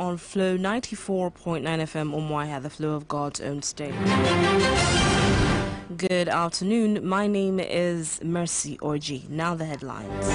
on Flow 94.9 FM Umuahia, the flow of God's own state. Good afternoon. My name is Mercy Orji. Now the headlines.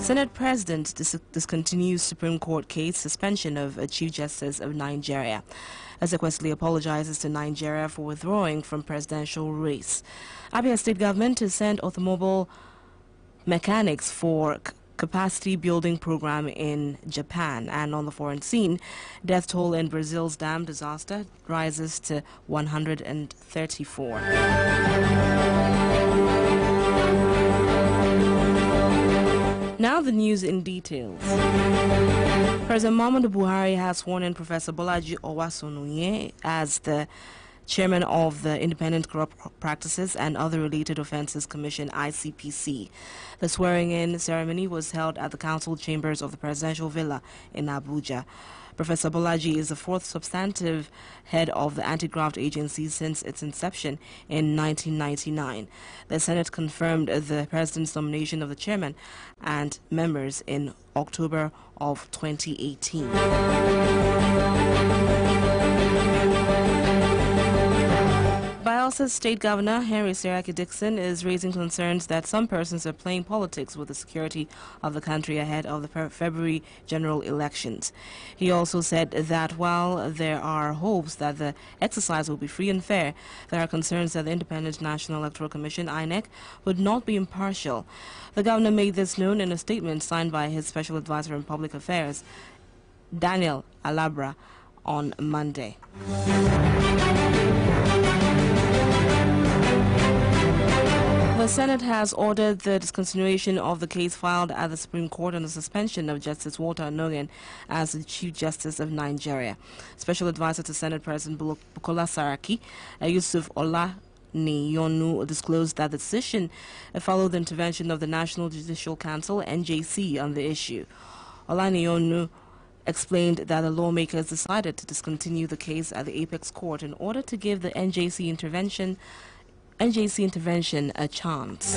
Senate President discontinues Supreme Court case suspension of a Chief Justice of Nigeria. Ezekwesili apologizes to Nigeria for withdrawing from presidential race. Abia State government has sent automobile mechanics for capacity building program in Japan. And on the foreign scene, death toll in Brazil's dam disaster rises to 134. Now the news in details. President Muhammadu Buhari has sworn in Professor Bolaji Owasonuye as the chairman of the Independent Corrupt Practices and Other Related Offences Commission, ICPC. The swearing-in ceremony was held at the council chambers of the presidential villa in Abuja. Professor Bolaji is the fourth substantive head of the anti-graft agency since its inception in 1999. The Senate confirmed the president's nomination of the chairman and members in October of 2018. Bayelsa State Governor Henry Siraki Dixon is raising concerns that some persons are playing politics with the security of the country ahead of the February general elections. He also said that while there are hopes that the exercise will be free and fair, there are concerns that the Independent National Electoral Commission, INEC, would not be impartial. The governor made this known in a statement signed by his Special Advisor on Public Affairs, Daniel Alabra, on Monday. The Senate has ordered the discontinuation of the case filed at the Supreme Court on the suspension of Justice Walter Onnoghen as the Chief Justice of Nigeria. Special Advisor to Senate President Bukola Saraki, Yusuf Olaniyonu, disclosed that the decision followed the intervention of the National Judicial Council, NJC, on the issue. Olaniyonu explained that the lawmakers decided to discontinue the case at the Apex Court in order to give the NJC intervention a chance.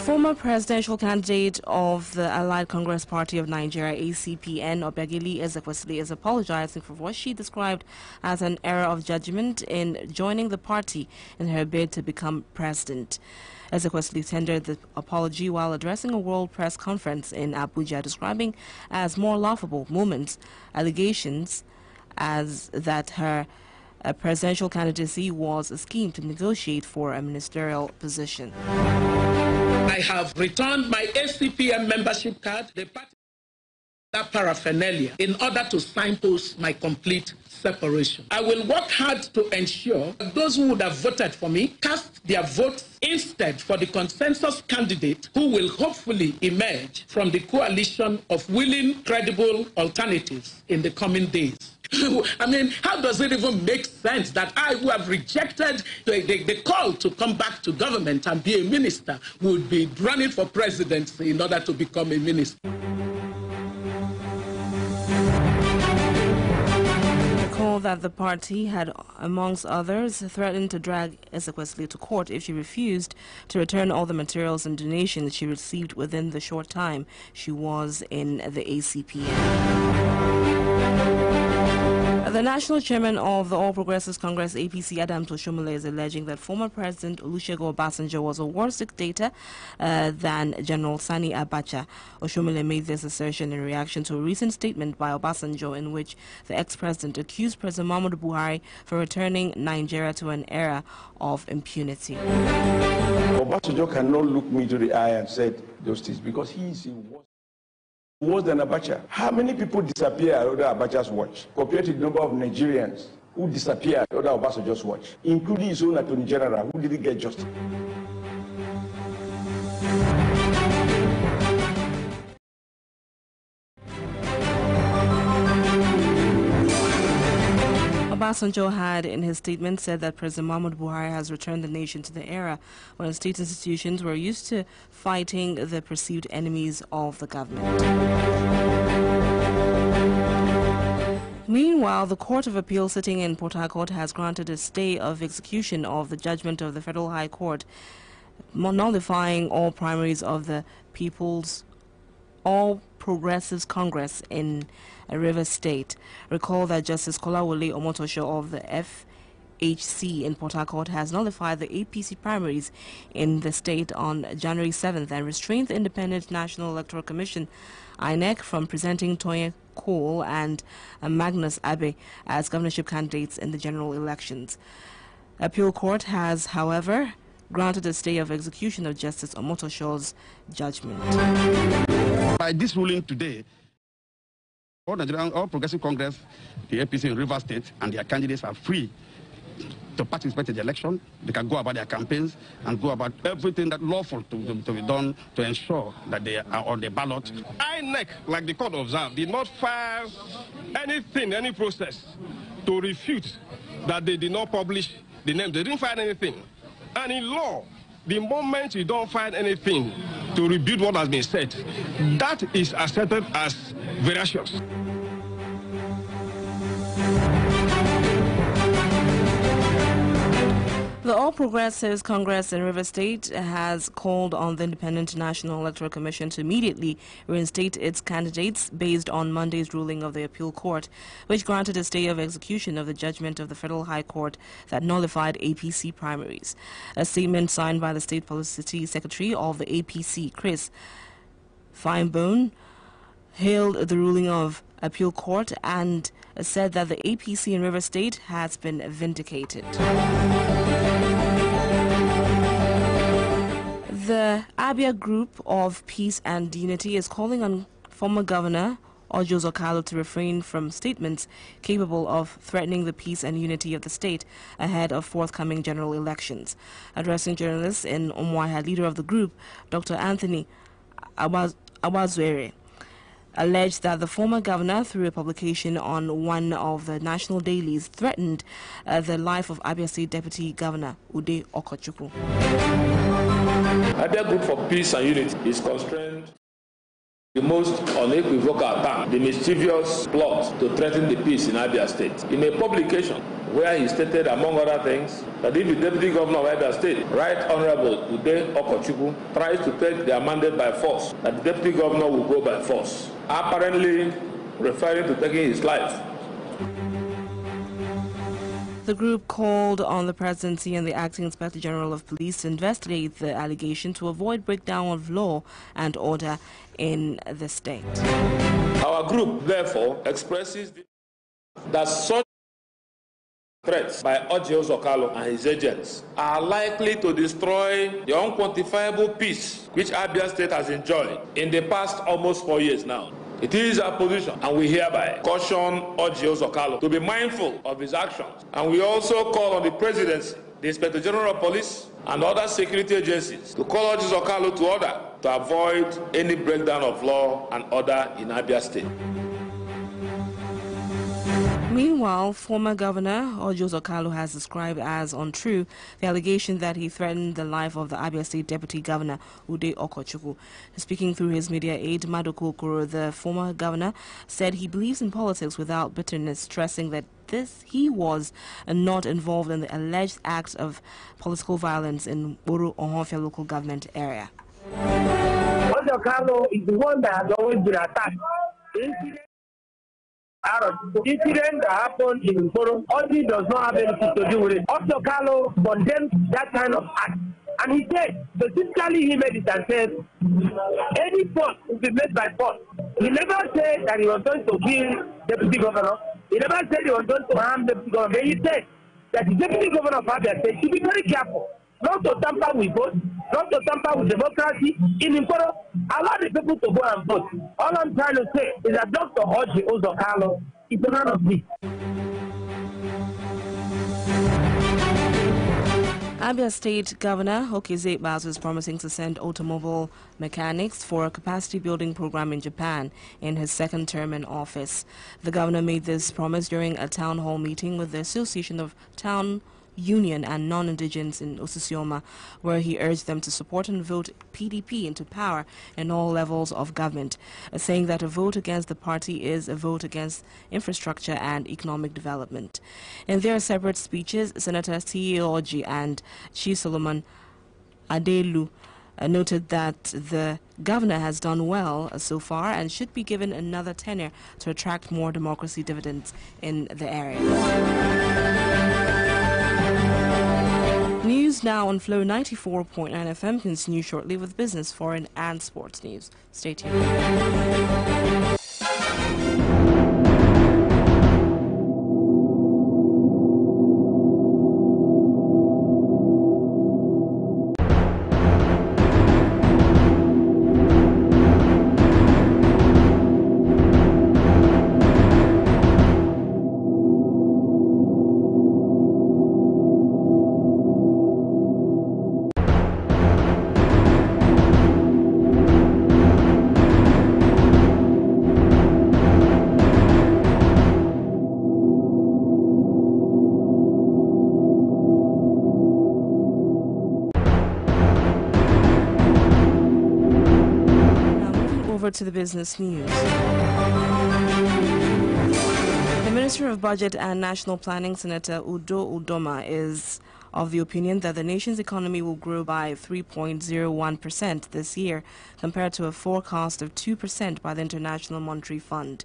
Former presidential candidate of the Allied Congress Party of Nigeria, ACPN, Obiageli Ezekwesili, is apologizing for what she described as an error of judgment in joining the party in her bid to become president. Ezekwesili tendered the apology while addressing a World Press Conference in Abuja, describing as more laughable moments allegations as that her presidential candidacy was a scheme to negotiate for a ministerial position. I have returned my ACPM membership card, the party paraphernalia, in order to signpost my complete separation. I will work hard to ensure that those who would have voted for me cast their votes instead for the consensus candidate who will hopefully emerge from the coalition of willing, credible alternatives in the coming days. I mean, how does it even make sense that I, who have rejected the call to come back to government and be a minister, would be running for presidency in order to become a minister? Recall that the party had, amongst others, threatened to drag Ezekwesili to court if she refused to return all the materials and donations she received within the short time she was in the ACPN. The national chairman of the All Progressives Congress, APC, Adams Oshomole, is alleging that former President Olusegun Obasanjo was a worse dictator than General Sani Abacha. Oshomole made this assertion in reaction to a recent statement by Obasanjo in which the ex-president accused President Muhammadu Buhari for returning Nigeria to an era of impunity. Obasanjo cannot look me to the eye and say those things because he is worse than Abacha. How many people disappear under Abacha's watch compared to the number of Nigerians who disappeared under Obasanjo's watch, including his own Attorney General, who didn't get justice? Obasanjo had, in his statement, said that President Muhammadu Buhari has returned the nation to the era when state institutions were used to fighting the perceived enemies of the government. Meanwhile, the Court of Appeal sitting in Port Harcourt has granted a stay of execution of the judgment of the Federal High Court nullifying all primaries of the People's All Progressives Congress in Rivers State. Recall that Justice Kolawole Omotosho of the FHC in Port Harcourt has nullified the APC primaries in the state on January 7th and restrained the Independent National Electoral Commission INEC from presenting Toye Cole and Magnus Abe as governorship candidates in the general elections. Appeal Court has, however, granted a stay of execution of Justice Omotosho's judgment. By this ruling today, all Progressive Congress, the APC in Rivers State, and their candidates are free to participate in the election. They can go about their campaigns and go about everything that's lawful to be done to ensure that they are on the ballot. INEC, like the court observed, did not file anything, any process to refute that they did not publish the name. They didn't file anything. And in law, the moment you don't find anything to rebut what has been said, that is accepted as veracious. The All Progressives Congress in River State has called on the Independent National Electoral Commission to immediately reinstate its candidates based on Monday's ruling of the Appeal Court, which granted a stay of execution of the judgment of the Federal High Court that nullified APC primaries. A statement signed by the State Publicity Secretary of the APC, Chris Finebone, hailed the ruling of Appeal Court and said that the APC in River State has been vindicated. The Abia Group of Peace and Unity is calling on former Governor Orji Uzokalo to refrain from statements capable of threatening the peace and unity of the state ahead of forthcoming general elections. Addressing journalists in Umuahia, leader of the group, Dr. Anthony Awazwere, alleged that the former governor, through a publication on one of the national dailies, threatened the life of Abia State Deputy Governor Ude Okochukwu. Abia Group for Peace and Unity is constrained the most unequivocal attack, the mischievous plot to threaten the peace in Abia State. In a publication where he stated, among other things, that if the Deputy Governor of Abia State, Right Honorable Ude Okochukwu, tries to take their mandate by force, that the Deputy Governor will go by force, apparently referring to taking his life. The group called on the presidency and the acting inspector general of police to investigate the allegation to avoid breakdown of law and order in the state. Our group, therefore, expresses that such threats by Orji Uzokalo and his agents are likely to destroy the unquantifiable peace which Abia State has enjoyed in the past almost 4 years now. It is our position, and we hereby caution Orji Uzokalo to be mindful of his actions. And we also call on the presidency, the Inspector General of Police, and other security agencies to call Orji Uzokalo to order to avoid any breakdown of law and order in Abia State. Meanwhile, former Governor Orji Uzokalo has described as untrue the allegation that he threatened the life of the Abia State Deputy Governor Ude Okochukwu. Speaking through his media aide, Maduka Okoro, the former governor, said he believes in politics without bitterness, stressing that he was not involved in the alleged act of political violence in Uru Ohonfia local government area. Uzokalo is the one that has always been attacked. Incident that happened in Nkoro, Orji does not have anything to do with it. Uzokalo condemned that kind of act. And he said, specifically he made it and said, any force will be made by force. He never said that he was going to kill Deputy Governor. He never said he was going to harm Deputy Governor. But he said that the Deputy Governor of Abia State should be very careful not to tamper with votes, not to tamper with democracy. In Nkoro, allow the people to go and vote. All I'm trying to say is that Dr. Orji Uzokalo is a man of peace. Abia State Governor Okezie Ikpeazu is promising to send automobile mechanics for a capacity building program in Japan in his second term in office. The governor made this promise during a town hall meeting with the Association of Town Union and non-indigenous in Osisioma, where he urged them to support and vote PDP into power in all levels of government, saying that a vote against the party is a vote against infrastructure and economic development. In their separate speeches, Senator T. Orji and Chief Solomon Adelu noted that the governor has done well so far and should be given another tenure to attract more democracy dividends in the area. News now on Flow 94.9 FM continue shortly with business, foreign and sports news. Stay tuned. Over to the business news. The Minister of Budget and National Planning, Senator Udo Udoma, is of the opinion that the nation's economy will grow by 3.01% this year, compared to a forecast of 2% by the International Monetary Fund.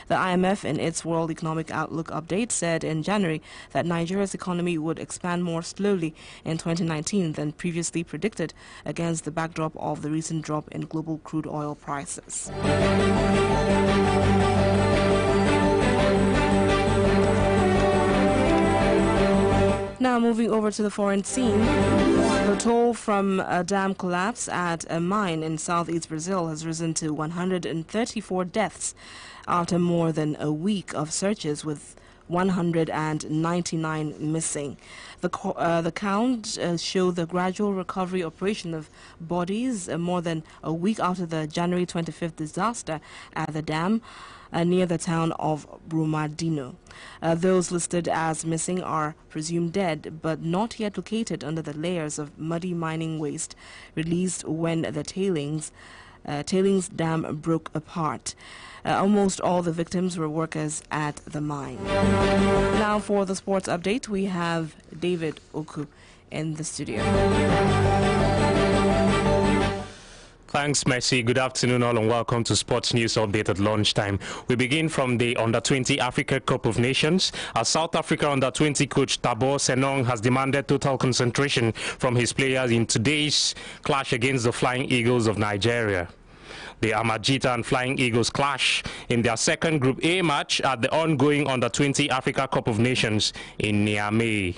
The IMF, in its World Economic Outlook update, said in January that Nigeria's economy would expand more slowly in 2019 than previously predicted, against the backdrop of the recent drop in global crude oil prices. Now moving over to the foreign scene, the toll from a dam collapse at a mine in southeast Brazil has risen to 134 deaths after more than a week of searches, with 199 missing. The count show the gradual recovery operation of bodies more than a week after the January 25th disaster at the dam near the town of Brumadinho. Those listed as missing are presumed dead, but not yet located under the layers of muddy mining waste released when the tailings dam broke apart. Almost all the victims were workers at the mine. Now for the sports update, we have David Oku in the studio. Thanks, Mercy. Good afternoon, all, and welcome to Sports News Update at lunchtime. We begin from the Under-20 Africa Cup of Nations. As South Africa Under-20 coach Thabo Senong has demanded total concentration from his players in today's clash against the Flying Eagles of Nigeria. The Amajita and Flying Eagles clash in their second Group A match at the ongoing Under-20 Africa Cup of Nations in Niamey.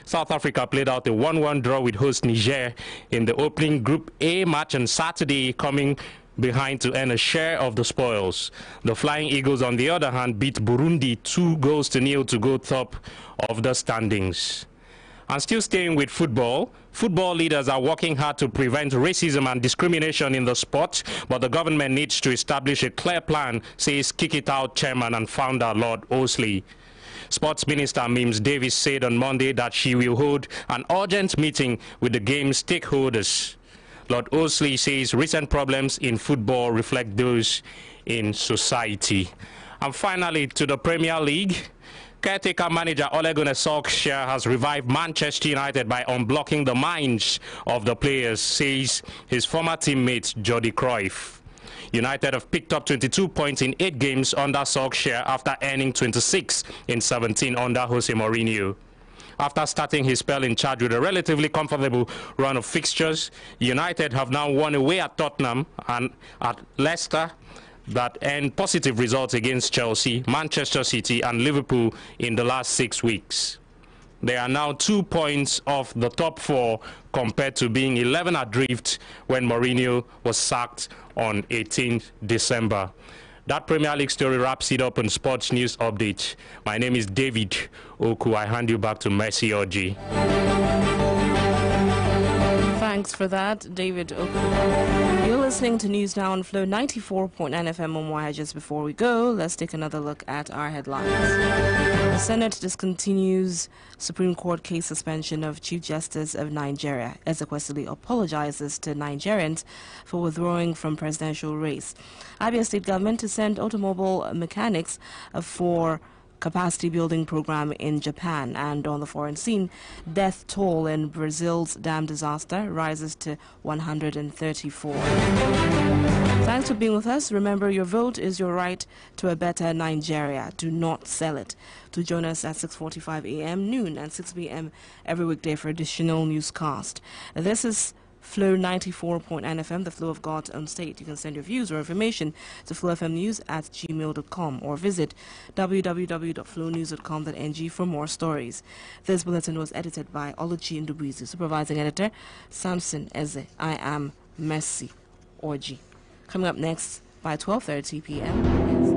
South Africa played out a 1-1 draw with host Niger in the opening Group A match on Saturday, coming behind to earn a share of the spoils. The Flying Eagles, on the other hand, beat Burundi 2-0 to go top of the standings. And still staying with football, football leaders are working hard to prevent racism and discrimination in the sport, but the government needs to establish a clear plan, says Kick It Out chairman and founder Lord Osley. Sports Minister Mims Davis said on Monday that she will hold an urgent meeting with the game's stakeholders. Lord Osley says recent problems in football reflect those in society. And finally, to the Premier League. Caretaker manager Ole Gunnar Solskjaer has revived Manchester United by unblocking the minds of the players, says his former teammate Jordi Cruyff. United have picked up 22 points in 8 games under Solskjaer after earning 26 in 17 under Jose Mourinho. After starting his spell in charge with a relatively comfortable run of fixtures, United have now won away at Tottenham and at Leicester, that earned positive results against Chelsea, Manchester City and Liverpool in the last 6 weeks. They are now 2 points off the top 4 compared to being 11 adrift when Mourinho was sacked on 18th December. That Premier League story wraps it up on Sports News Update. My name is David Oku. I hand you back to Mercy Orji. Thanks for that, David Oku. You're listening to News Now on Flow 94.9 FM on Wire. Just before we go, let's take another look at our headlines. The Senate discontinues Supreme Court case suspension of Chief Justice of Nigeria. Ezekwesili apologizes to Nigerians for withdrawing from presidential race. Abia State government to send automobile mechanics for capacity building program in Japan. And on the foreign scene, death toll in Brazil's dam disaster rises to 134. Thanks for being with us. Remember, your vote is your right to a better Nigeria. Do not sell it. To join us at 6:45 a.m., noon, and 6 p.m. every weekday for additional newscast. This is Flow 94.9 FM, the flow of God's own state. You can send your views or information to flowfmnews@gmail.com or visit www.flownews.com.ng for more stories. This bulletin was edited by Orji Ndubuizu, supervising editor Samson Eze. I am Mercy Orji. Coming up next by 12:30 p.m.